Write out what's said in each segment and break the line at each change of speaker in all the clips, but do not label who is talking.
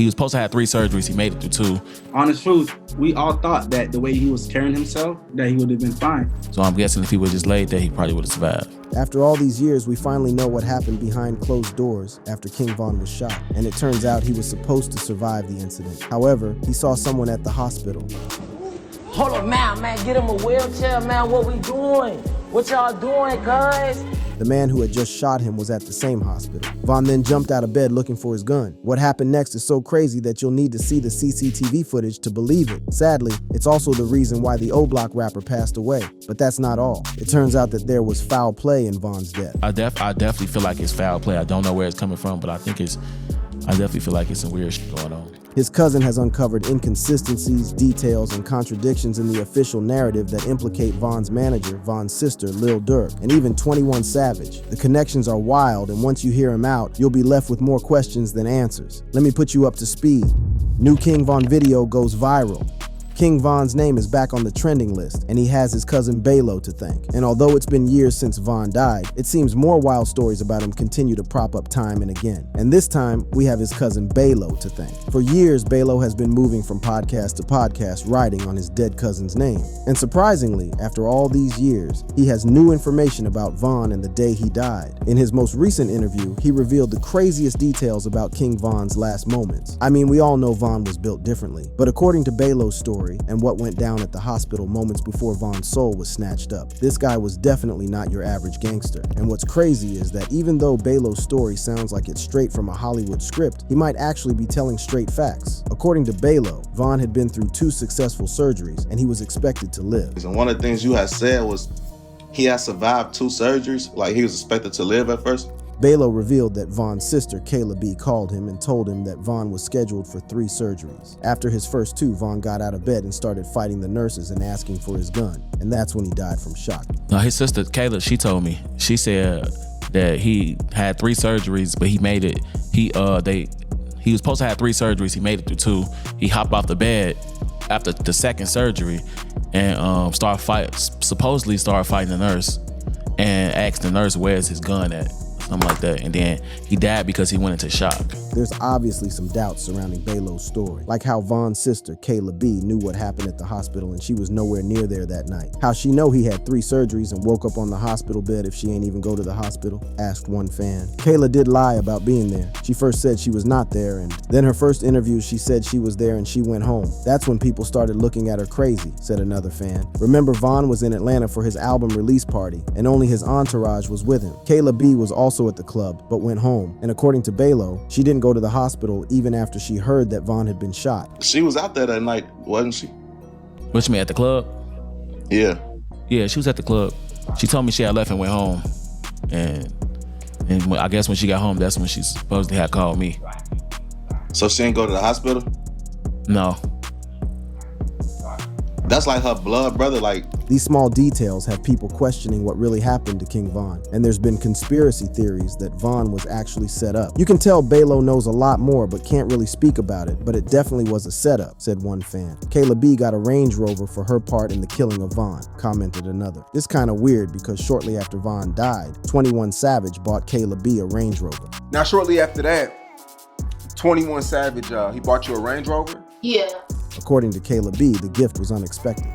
He was supposed to have 3 surgeries. He made it through 2.
Honest truth, we all thought that the way he was carrying himself, that he would have been fine.
So I'm guessing if he was just laid there, he probably would have survived.
After all these years, we finally know what happened behind closed doors after King Von was shot, and it turns out he was supposed to survive the incident. However, he saw someone at the hospital.
Hold up, man, get him a wheelchair, man. What we doing? What y'all doing, guys?
The man who had just shot him was at the same hospital. Von then jumped out of bed looking for his gun. What happened next is so crazy that you'll need to see the CCTV footage to believe it. Sadly, it's also the reason why the O-Block rapper passed away. But that's not all. It turns out that there was foul play in Von's death.
I definitely feel like it's foul play. I don't know where it's coming from, but I definitely feel like it's some weird shit going on.
His cousin has uncovered inconsistencies, details, and contradictions in the official narrative that implicate Von's manager, Von's sister, Lil Durk, and even 21 Savage. The connections are wild, and once you hear him out, you'll be left with more questions than answers. Let me put you up to speed. New King Von video goes viral. King Von's name is back on the trending list, and he has his cousin Balo to thank. And although it's been years since Von died, it seems more wild stories about him continue to prop up time and again. And this time, we have his cousin Balo to thank. For years, Balo has been moving from podcast to podcast writing on his dead cousin's name. And surprisingly, after all these years, he has new information about Von and the day he died. In his most recent interview, he revealed the craziest details about King Von's last moments. I mean, we all know Von was built differently, but according to Balo's story, and what went down at the hospital moments before Von's soul was snatched up, this guy was definitely not your average gangster. And what's crazy is that even though Balo's story sounds like it's straight from a Hollywood script, he might actually be telling straight facts. According to Balo, Von had been through 2 successful surgeries and he was expected to live.
And one of the things you had said was he had survived 2 surgeries, like he was expected to live at first.
Balo revealed that Von's sister, Kayla B, called him and told him that Von was scheduled for 3 surgeries. After his first 2, Von got out of bed and started fighting the nurses and asking for his gun. And that's when he died from shock.
Now, his sister, Kayla, she told me, she said that he had 3 surgeries, but he made it. He was supposed to have 3 surgeries. He made it through 2. He hopped off the bed after the second surgery and supposedly started fighting the nurse and asked the nurse, where's his gun at? Something like that. And then he died because he went into shock.
There's obviously some doubts surrounding Balo's story, like how Von's sister, Kayla B, knew what happened at the hospital and she was nowhere near there that night. How she know he had 3 surgeries and woke up on the hospital bed if she ain't even go to the hospital, asked one fan. Kayla did lie about being there. She first said she was not there, and then her first interview she said she was there and she went home. That's when people started looking at her crazy, said another fan. Remember, Von was in Atlanta for his album release party and only his entourage was with him. Kayla B was also at the club, but went home. And according to Balo, she didn't go to the hospital even after she heard that Von had been shot.
She was out there that night, wasn't she?
What you mean, at the club?
Yeah.
Yeah, she was at the club. She told me she had left and went home. And I guess when she got home, that's when she supposedly had called me.
So she didn't go to the hospital?
No.
That's like her blood brother, like...
These small details have people questioning what really happened to King Von, and there's been conspiracy theories that Von was actually set up. You can tell Balo knows a lot more but can't really speak about it, but it definitely was a setup, said one fan. Kayla B got a Range Rover for her part in the killing of Von, commented another. This kinda weird because shortly after Von died, 21 Savage bought Kayla B a Range Rover.
Now shortly after that, 21 Savage, he bought you a Range Rover?
Yeah.
According to Kayla B, the gift was unexpected.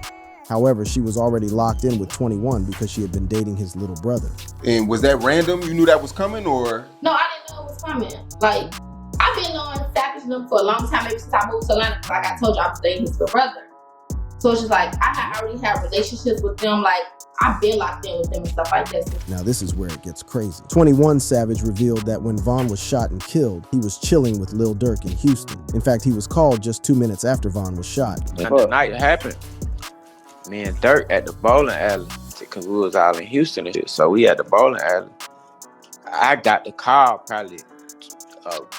However, she was already locked in with 21 because she had been dating his little brother.
And was that random? You knew that was coming, or?
No, I didn't know it was coming. Like, I've been knowing Savage and them for a long time, maybe since I moved to Atlanta, because like I told you, I was dating his little brother. So it's just like, I had already had relationships with them, like, I've been locked in with them and stuff like this.
Now this is where it gets crazy. 21 Savage revealed that when Von was shot and killed, he was chilling with Lil Durk in Houston. In fact, he was called just 2 minutes after Von was shot.
The night it happened, me and Durk at the bowling alley, because we was all in Houston and shit. So we at the bowling alley. I got the call probably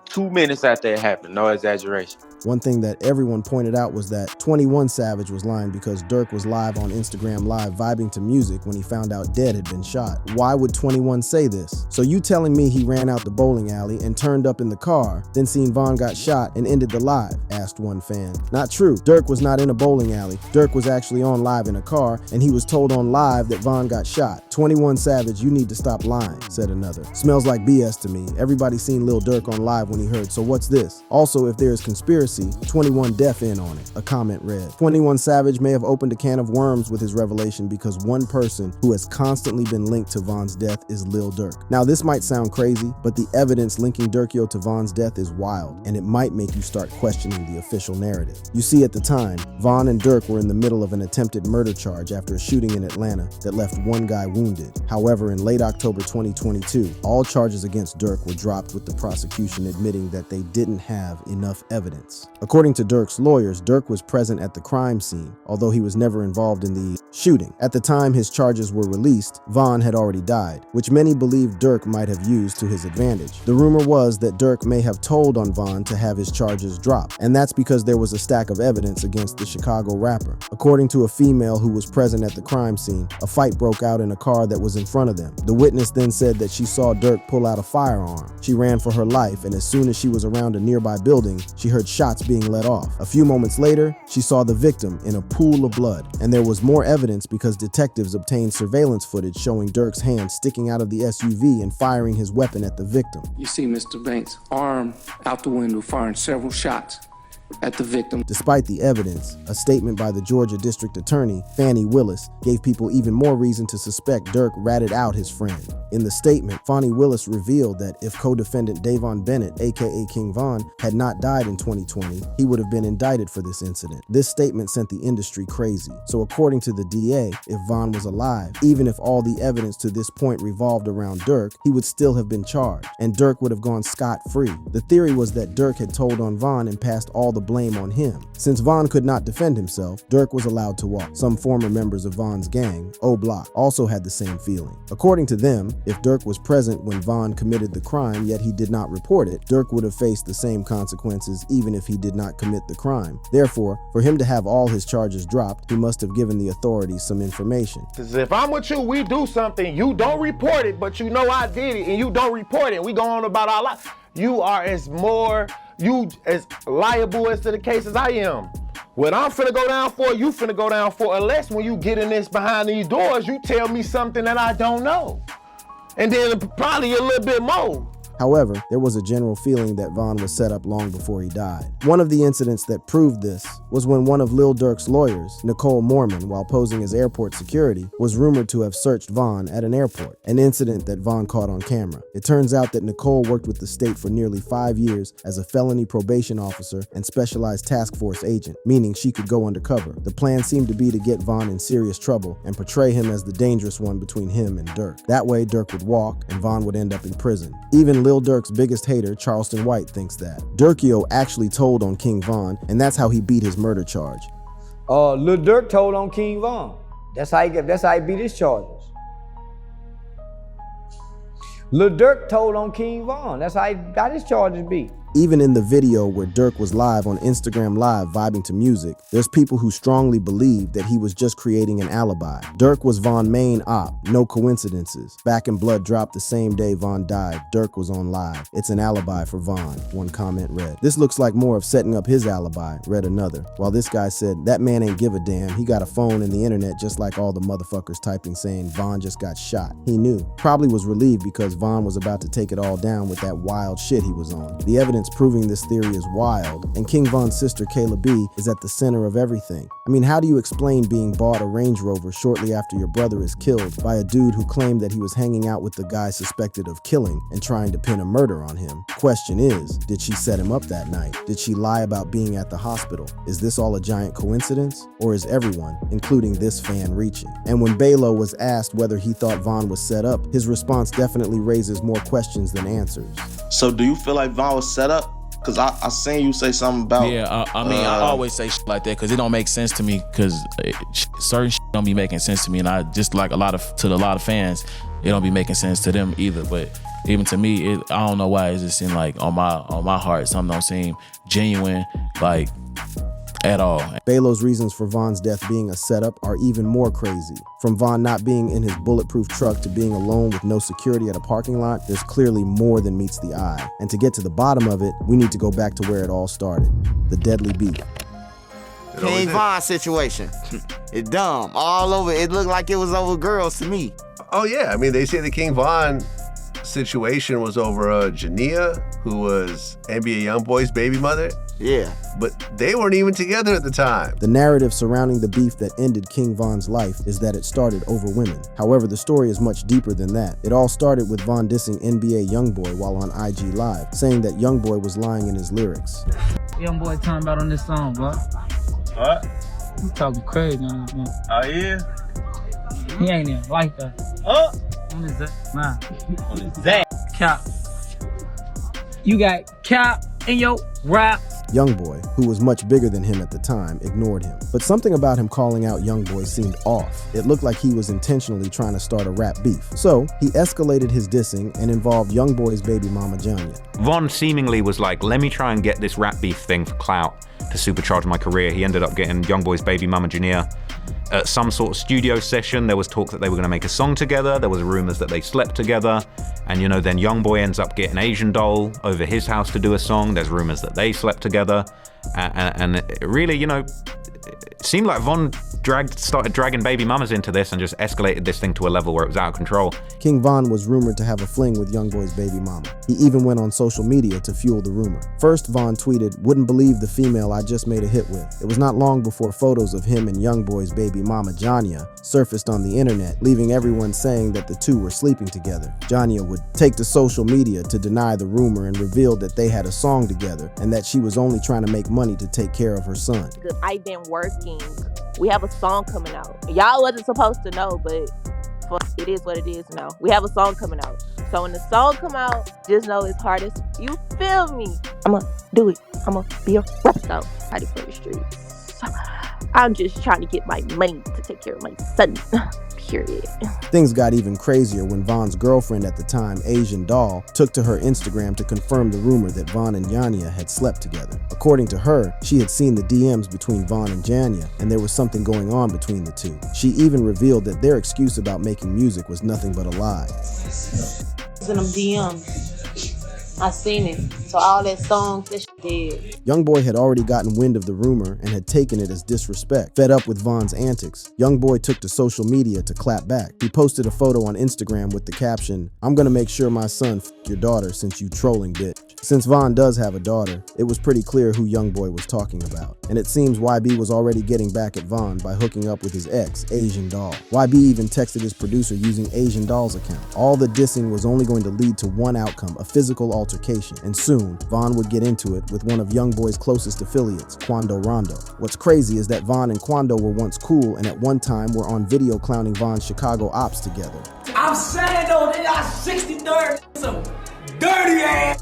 2 minutes after it happened, no exaggeration.
One thing that everyone pointed out was that 21 Savage was lying because Durk was live on Instagram Live vibing to music when he found out Dead had been shot. Why would 21 say this? So you telling me he ran out the bowling alley and turned up in the car, then seen Von got shot and ended the live? Asked one fan. Not true. Durk was not in a bowling alley. Durk was actually on live in a car, and he was told on live that Von got shot. 21 Savage, you need to stop lying, said another. Smells like BS to me. Everybody seen Lil Durk on live when he heard, so what's this? Also, if there is conspiracy, 21 Def in on it, a comment read. 21 Savage may have opened a can of worms with his revelation because one person who has constantly been linked to Von's death is Lil Durk. Now, this might sound crazy, but the evidence linking Durkio to Von's death is wild, and it might make you start questioning the official narrative. You see, at the time, Von and Durk were in the middle of an attempted murder charge after a shooting in Atlanta that left one guy wounded. However, in late October 2022, all charges against Durk were dropped with the prosecution admitting that they didn't have enough evidence. According to Durk's lawyers, Durk was present at the crime scene, although he was never involved in the shooting. At the time his charges were released, Von had already died, which many believe Durk might have used to his advantage. The rumor was that Durk may have told on Von to have his charges dropped, and that's because there was a stack of evidence against the Chicago rapper. According to a female who was present at the crime scene, a fight broke out in a car that was in front of them. The witness then said that she saw Durk pull out a firearm. She ran for her life, and as soon as she was around a nearby building, she heard shots being let off. A few moments later, she saw the victim in a pool of blood, and there was more evidence because detectives obtained surveillance footage showing Durk's hand sticking out of the SUV and firing his weapon at the victim.
You see Mr. Banks' arm out the window firing several shots at the victim.
Despite the evidence, a statement by the Georgia District Attorney, Fani Willis, gave people even more reason to suspect Durk ratted out his friend. In the statement, Fani Willis revealed that if co-defendant Davon Bennett, aka King Von, had not died in 2020, he would have been indicted for this incident. This statement sent the industry crazy. So according to the DA, if Von was alive, even if all the evidence to this point revolved around Durk, he would still have been charged, and Durk would have gone scot-free. The theory was that Durk had told on Von and passed all the blame on him. Since Von could not defend himself, Durk was allowed to walk. Some former members of Von's gang, O Block, also had the same feeling. According to them, if Durk was present when Von committed the crime yet he did not report it, Durk would have faced the same consequences even if he did not commit the crime. Therefore, for him to have all his charges dropped, he must have given the authorities some information.
Because if I'm with you, we do something, you don't report it, but you know I did it, and you don't report it, and we go on about our life. You are as liable as to the case as I am. What I'm finna go down for, you finna go down for, unless when you get in this behind these doors, you tell me something that I don't know. And then probably a little bit more.
However, there was a general feeling that Von was set up long before he died. One of the incidents that proved this was when one of Lil Durk's lawyers, Nicole Mormon, while posing as airport security, was rumored to have searched Von at an airport, an incident that Von caught on camera. It turns out that Nicole worked with the state for nearly 5 years as a felony probation officer and specialized task force agent, meaning she could go undercover. The plan seemed to be to get Von in serious trouble and portray him as the dangerous one between him and Durk. That way, Durk would walk and Von would end up in prison. Even Lil Durk's biggest hater, Charleston White, thinks that. Durkio actually told on King Von, and that's how he beat his murder charge.
Lil Durk told on King Von. That's how he beat his charges. Lil Durk told on King Von. That's how he got his charges beat.
Even in the video where Durk was live on Instagram Live vibing to music, there's people who strongly believe that he was just creating an alibi. Durk was Von's main op, no coincidences. Back in Blood dropped the same day Von died, Durk was on live. It's an alibi for Von, one comment read. This looks like more of setting up his alibi, read another. While this guy said, that man ain't give a damn, he got a phone and the internet just like all the motherfuckers typing saying Von just got shot. He knew. Probably was relieved because Von was about to take it all down with that wild shit he was on. The evidence proving this theory is wild, and King Von's sister Kayla B is at the center of everything. I mean, how do you explain being bought a Range Rover shortly after your brother is killed by a dude who claimed that he was hanging out with the guy suspected of killing and trying to pin a murder on him? Question is, did she set him up that night? Did she lie about being at the hospital? Is this all a giant coincidence? Or is everyone, including this fan, reaching? And when Balo was asked whether he thought Von was set up, his response definitely raises more questions than answers.
So do you feel like Von was set up? Because I seen you say something about...
Yeah, I always say shit like that because it don't make sense to me because certain shit don't be making sense to me. And I just like a lot of fans, it don't be making sense to them either. But even to me, I don't know why it just seemed like on my heart, something don't seem genuine, like at all.
Balo's reasons for Von's death being a setup are even more crazy. From Von not being in his bulletproof truck to being alone with no security at a parking lot, there's clearly more than meets the eye. And to get to the bottom of it, we need to go back to where it all started, the deadly beef.
King Von situation. It's dumb. All over. It looked like it was over girls to me. Oh yeah, I mean, they say the King Von situation was over Jania, who was NBA YoungBoy's baby mother.
Yeah.
But they weren't even together at the time.
The narrative surrounding the beef that ended King Von's life is that it started over women. However, the story is much deeper than that. It all started with Von dissing NBA YoungBoy while on IG Live, saying that YoungBoy was lying in his lyrics.
YoungBoy talking about on this song, bro.
What?
He talking crazy on this one.
Oh yeah?
He ain't even like that.
Oh!
On his that? Nah.
On his that?
Cap. You got Cap in your rap.
YoungBoy, who was much bigger than him at the time, ignored him. But something about him calling out YoungBoy seemed off. It looked like he was intentionally trying to start a rap beef. So he escalated his dissing and involved YoungBoy's baby mama Jania.
Von seemingly was like, let me try and get this rap beef thing for clout to supercharge my career. He ended up getting YoungBoy's baby mama Jania at some sort of studio session. There was talk that they were gonna make a song together. There was rumors that they slept together. And you know, then YoungBoy ends up getting Asian Doll over his house to do a song. There's rumors that they slept together. And it really, you know, it seemed like Von started dragging baby mamas into this and just escalated this thing to a level where it was out of control.
King Von was rumored to have a fling with YoungBoy's baby mama. He even went on social media to fuel the rumor. First, Von tweeted, "Wouldn't believe the female I just made a hit with." It was not long before photos of him and YoungBoy's baby mama Jania surfaced on the internet, leaving everyone saying that the two were sleeping together. Jania would take to social media to deny the rumor and revealed that they had a song together and that she was only trying to make money to take care of her son.
I've been working. We have a song coming out. Y'all wasn't supposed to know, but it is what it is now. We have a song coming out. So when the song come out, just know it's hardest. You feel me? I'ma do it. I'ma be a rap star. Ready for the streets. I'm just trying to get my money to take care of my son. Period.
Things got even crazier when Von's girlfriend at the time, Asian Doll, took to her Instagram to confirm the rumor that Von and Jania had slept together. According to her, she had seen the DMs between Von and Jania, and there was something going on between the two. She even revealed that their excuse about making music was nothing but a lie.
In them DMs. I seen it. So all that songs, that shit dead.
YoungBoy had already gotten wind of the rumor and had taken it as disrespect. Fed up with Von's antics, YoungBoy took to social media to clap back. He posted a photo on Instagram with the caption, "I'm gonna make sure my son f your daughter since you trolling bitch." Since Von does have a daughter, it was pretty clear who YoungBoy was talking about. And it seems YB was already getting back at Von by hooking up with his ex, Asian Doll. YB even texted his producer using Asian Doll's account. All the dissing was only going to lead to one outcome, a physical altercation. And soon, Von would get into it with one of YoungBoy's closest affiliates, Quando Rondo. What's crazy is that Von and Quando were once cool and at one time were on video clowning Von's Chicago ops together.
I'm saying though, they got 63rd, some dirty ass.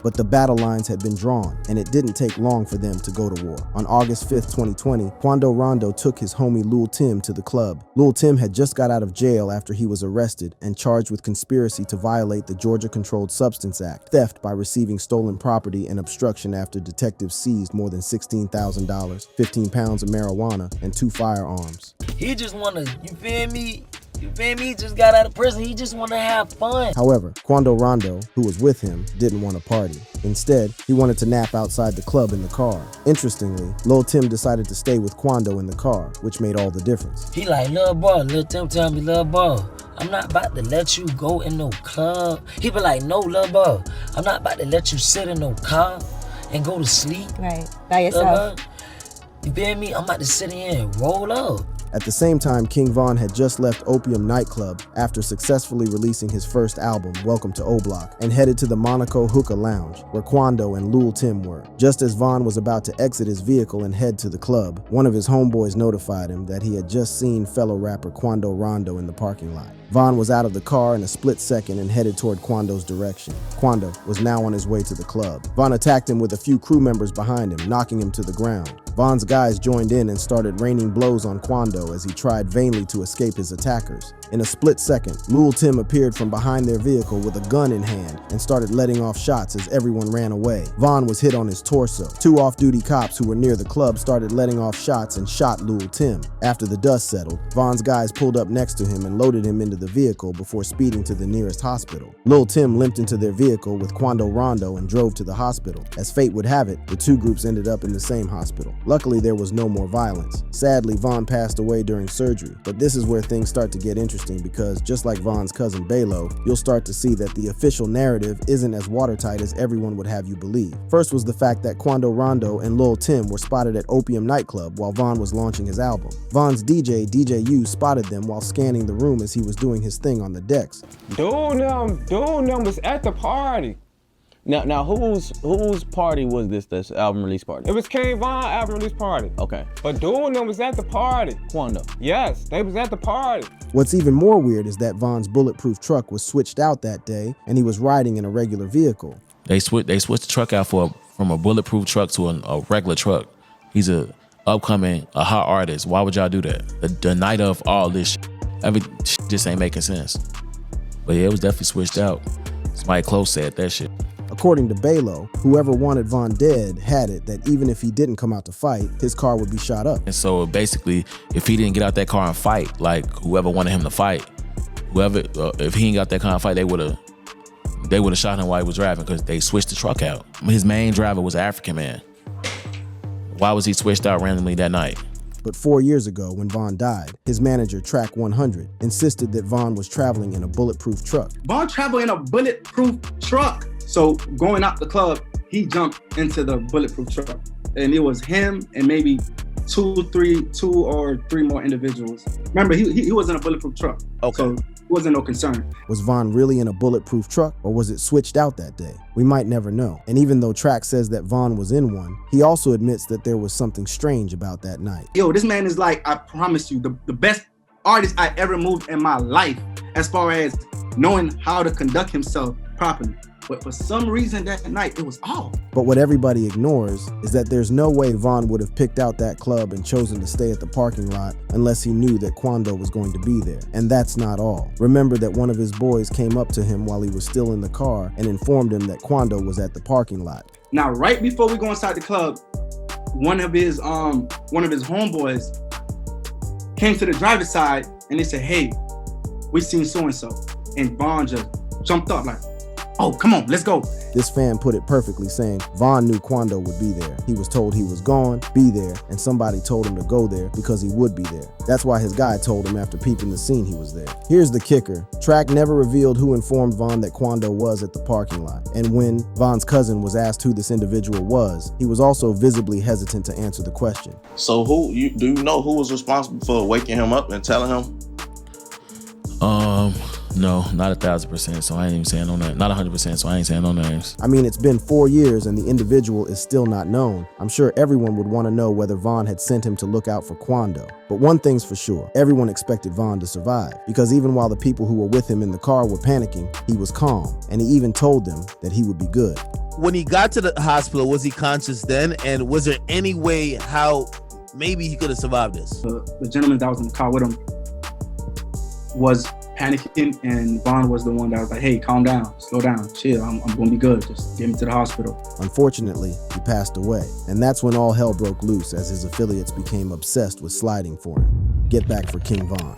But the battle lines had been drawn, and it didn't take long for them to go to war. On August 5th, 2020, Quando Rondo took his homie Lil Tim to the club. Lil Tim had just got out of jail after he was arrested and charged with conspiracy to violate the Georgia Controlled Substance Act, theft by receiving stolen property, and obstruction after detectives seized more than $16,000, 15 pounds of marijuana, and 2 firearms.
He just wanna, you feel me? You feel me? He just got out of prison. He just wanna have fun.
However, Quando Rondo, who was with him, didn't want to party. Instead, he wanted to nap outside the club in the car. Interestingly, Lil Tim decided to stay with Quando in the car, which made all the difference.
He like, "Lil' bro," Lil Tim tell me, "Lil' bro, I'm not about to let you go in no club." He be like, "No, lil' bro, I'm not about to let you sit in no car and go to sleep.
Right, by yourself.
You feel me? I'm about to sit in and roll up."
At the same time, King Von had just left Opium nightclub after successfully releasing his first album, Welcome to O-Block, and headed to the Monaco Hookah Lounge, where Quando and Lil Tim were. Just as Von was about to exit his vehicle and head to the club, one of his homeboys notified him that he had just seen fellow rapper Quando Rondo in the parking lot. Von was out of the car in a split second and headed toward Quando's direction. Quando was now on his way to the club. Von attacked him with a few crew members behind him, knocking him to the ground. Von's guys joined in and started raining blows on Quando as he tried vainly to escape his attackers. In a split second, Lil Tim appeared from behind their vehicle with a gun in hand and started letting off shots as everyone ran away. Von was hit on his torso. 2 off-duty cops who were near the club started letting off shots and shot Lil Tim. After the dust settled, Von's guys pulled up next to him and loaded him into the vehicle before speeding to the nearest hospital. Lil Tim limped into their vehicle with Quando Rondo and drove to the hospital. As fate would have it, the two groups ended up in the same hospital. Luckily, there was no more violence. Sadly, Von passed away during surgery, but this is where things start to get interesting because just like Von's cousin Balo, you'll start to see that the official narrative isn't as watertight as everyone would have you believe. First was the fact that Quando Rondo and Lil Tim were spotted at Opium nightclub while Von was launching his album. Von's DJ, DJ U, spotted them while scanning the room as he was doing his thing on the decks.
Dude, them was at the party. Now, whose party was this album release party? It was King Von album release party. Okay. But dude and them was at the party. Quando? Yes, they was at the party.
What's even more weird is that Von's bulletproof truck was switched out that day and he was riding in a regular vehicle.
They switched the truck out from a bulletproof truck to a regular truck. He's a hot artist. Why would y'all do that? The night of all this shit, just ain't making sense. But yeah, it was definitely switched out. Somebody close said that shit.
According to Balo, whoever wanted Von dead had it that even if he didn't come out to fight, his car would be shot up.
And so basically, if he didn't get out that car and fight, like whoever wanted him to fight, if he ain't got that car and fight, they would have shot him while he was driving because they switched the truck out. His main driver was an African man. Why was he switched out randomly that night?
But 4 years ago, when Von died, his manager, Track 100, insisted that Von was traveling in a bulletproof truck.
Von traveled in a bulletproof truck. So going out the club, he jumped into the bulletproof truck. And it was him and maybe two or three more individuals. Remember, he was in a bulletproof truck. Okay. So it wasn't no concern.
Was Von really in a bulletproof truck or was it switched out that day? We might never know. And even though Track says that Von was in one, he also admits that there was something strange about that night.
Yo, this man is like, I promise you, the best artist I ever moved in my life as far as knowing how to conduct himself properly. But for some reason that night, it was off.
But what everybody ignores is that there's no way Von would have picked out that club and chosen to stay at the parking lot unless he knew that Quando was going to be there. And that's not all. Remember that one of his boys came up to him while he was still in the car and informed him that Quando was at the parking lot.
Now, right before we go inside the club, one of his homeboys came to the driver's side and they said, "Hey, we seen so-and-so." And Von just jumped up like, "Oh, come on, let's go."
This fan put it perfectly, saying Von knew Quando would be there. He was told he was gone, be there, and somebody told him to go there because he would be there. That's why his guy told him after peeping the scene he was there. Here's the kicker. Track never revealed who informed Von that Quando was at the parking lot. And when Von's cousin was asked who this individual was, he was also visibly hesitant to answer the question.
So do you know who was responsible for waking him up and telling him?
No, not 1,000%, so I ain't even saying no names. Not 100%, so I ain't saying no names.
I mean, it's been 4 years and the individual is still not known. I'm sure everyone would want to know whether Von had sent him to look out for Quando. But one thing's for sure, everyone expected Von to survive, because even while the people who were with him in the car were panicking, he was calm, and he even told them that he would be good.
When he got to the hospital, was he conscious then? And was there any way how maybe he could have survived this?
The gentleman that was in the car with him was panicking, and Von was the one that was like, "Hey, calm down, slow down, chill, I'm gonna be good, just get me to the hospital."
Unfortunately, he passed away, and that's when all hell broke loose as his affiliates became obsessed with sliding for him. Get back for King Von.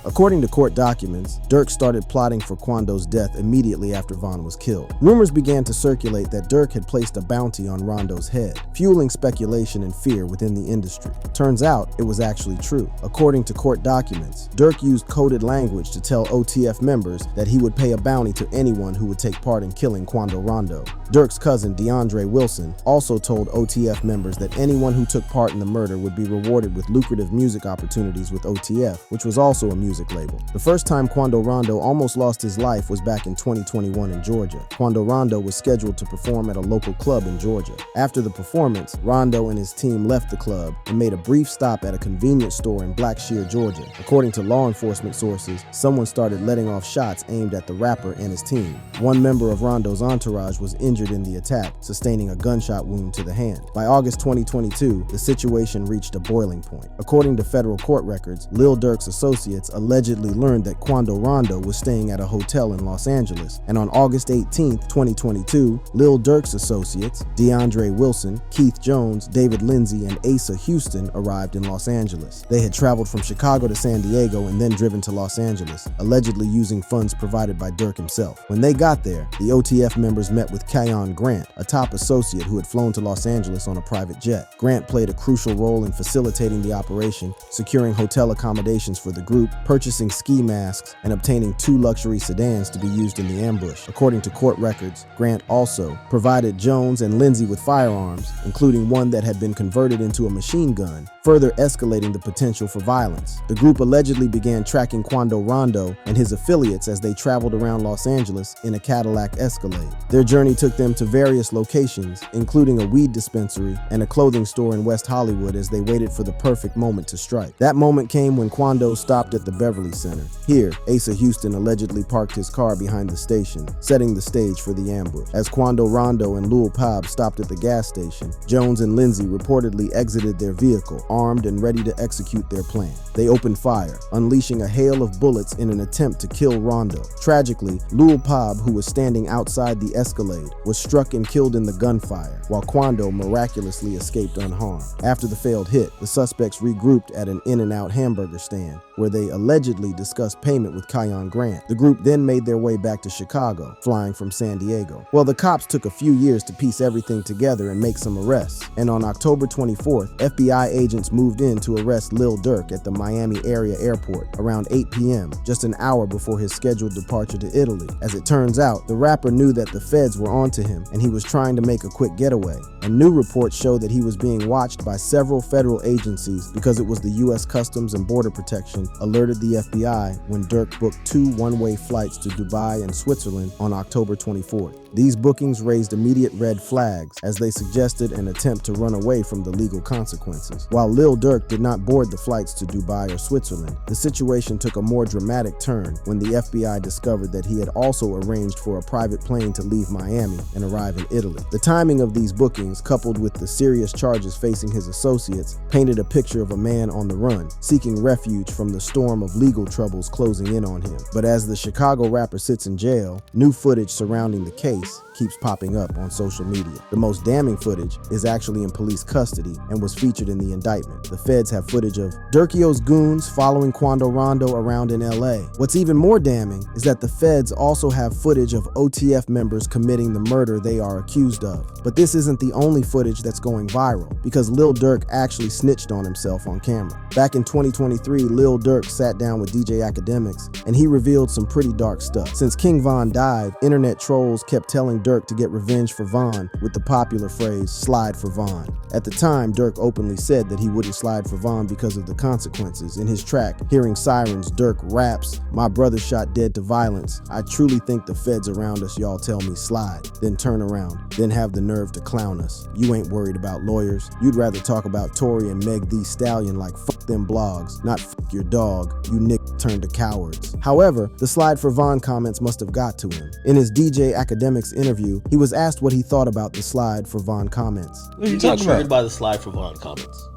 According to court documents, Durk started plotting for Quando's death immediately after Von was killed. Rumors began to circulate that Durk had placed a bounty on Rondo's head, fueling speculation and fear within the industry. Turns out, it was actually true. According to court documents, Durk used coded language to tell OTF members that he would pay a bounty to anyone who would take part in killing Quando Rondo. Durk's cousin, DeAndre Wilson, also told OTF members that anyone who took part in the murder would be rewarded with lucrative music opportunities with OTF, which was also a music label. The first time Quando Rondo almost lost his life was back in 2021 in Georgia. Quando Rondo was scheduled to perform at a local club in Georgia. After the performance, Rondo and his team left the club and made a brief stop at a convenience store in Blackshear, Georgia. According to law enforcement sources, someone started letting off shots aimed at the rapper and his team. One member of Rondo's entourage was injured in the attack, sustaining a gunshot wound to the hand. By August 2022, the situation reached a boiling point. According to federal court records, Lil Durk's associates allegedly learned that Quando Rondo was staying at a hotel in Los Angeles, and on August 18, 2022, Lil Durk's associates, DeAndre Wilson, Keith Jones, David Lindsay, and Asa Houston arrived in Los Angeles. They had traveled from Chicago to San Diego and then driven to Los Angeles, allegedly using funds provided by Durk himself. When they got there, the OTF members met with Keyon Grant, a top associate who had flown to Los Angeles on a private jet. Grant played a crucial role in facilitating the operation, securing hotel accommodations for the group, purchasing ski masks, and obtaining 2 luxury sedans to be used in the ambush. According to court records, Grant also provided Jones and Lindsay with firearms, including one that had been converted into a machine gun, further escalating the potential for violence. The group allegedly began tracking Quando Rondo and his affiliates as they traveled around Los Angeles in a Cadillac Escalade. Their journey took them to various locations, including a weed dispensary and a clothing store in West Hollywood, as they waited for the perfect moment to strike. That moment came when Quando stopped at the Beverly Center. Here, Asa Houston allegedly parked his car behind the station, setting the stage for the ambush. As Quando Rondo and Lil Pab stopped at the gas station, Jones and Lindsay reportedly exited their vehicle, armed and ready to execute their plan. They opened fire, unleashing a hail of bullets in an attempt to kill Rondo. Tragically, Lil Pab, who was standing outside the Escalade, was struck and killed in the gunfire, while Quando miraculously escaped unharmed. After the failed hit, the suspects regrouped at an In-N-Out hamburger stand, where they allegedly discussed payment with Keyon Grant. The group then made their way back to Chicago, flying from San Diego. Well, the cops took a few years to piece everything together and make some arrests, and on October 24th, FBI agents moved in to arrest Lil Durk at the Miami area airport around 8 p.m., just an hour before his scheduled departure to Italy. As it turns out, the rapper knew that the feds were onto him, and he was trying to make a quick getaway. And new reports show that he was being watched by several federal agencies because it was the U.S. Customs and Border Protection alerted the FBI when Durk booked 2 one-way flights to Dubai and Switzerland on October 24th. These bookings raised immediate red flags as they suggested an attempt to run away from the legal consequences. While Lil Durk did not board the flights to Dubai or Switzerland, the situation took a more dramatic turn when the FBI discovered that he had also arranged for a private plane to leave Miami and arrive in Italy. The timing of these bookings, coupled with the serious charges facing his associates, painted a picture of a man on the run, seeking refuge from the storm of legal troubles closing in on him. But as the Chicago rapper sits in jail, new footage surrounding the case keeps popping up on social media. The most damning footage is actually in police custody and was featured in the indictment. The feds have footage of Durkio's goons following Quando Rondo around in LA. What's even more damning is that the feds also have footage of OTF members committing the murder they are accused of. But this isn't the only footage that's going viral, because Lil Durk actually snitched on himself on camera. Back in 2023, Lil Durk sat down with DJ Academics, and he revealed some pretty dark stuff. Since King Von died, internet trolls kept telling Durk to get revenge for Von with the popular phrase, "slide for Von." At the time, Durk openly said that he wouldn't slide for Von because of the consequences. In his track, Hearing Sirens, Durk raps, "My brother shot dead to violence. I truly think the feds around us, y'all tell me slide. Then turn around, then have the nerve to clown us. You ain't worried about lawyers. You'd rather talk about Tory and Meg Thee Stallion like fuck them blogs, not fuck your dog. You nick turned to cowards." However, the slide for Von comments must have got to him. In his DJ Academics interview, he was asked what he thought about the slide for Von comments.
You get triggered by the slide for Von comments.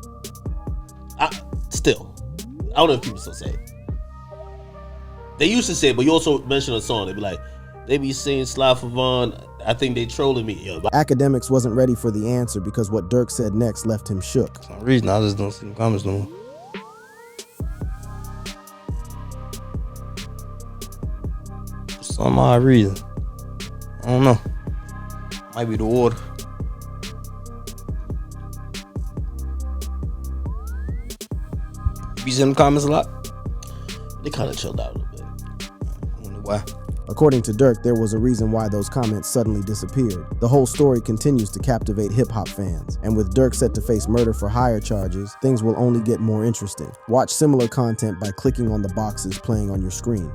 I don't know if people still say it. They used to say it, but you also mentioned a song. They'd be like, they be saying slide for Von. I think they trolling me. Yo.
Academics wasn't ready for the answer because what Durk said next left him shook.
For some reason, I just don't see the comments no more. For some odd reason. I don't know. Might be the water. You see in the comments a lot?
They kind of chilled out a little bit.
I wonder why.
According to Durk, there was a reason why those comments suddenly disappeared. The whole story continues to captivate hip-hop fans, and with Durk set to face murder for hire charges, things will only get more interesting. Watch similar content by clicking on the boxes playing on your screen.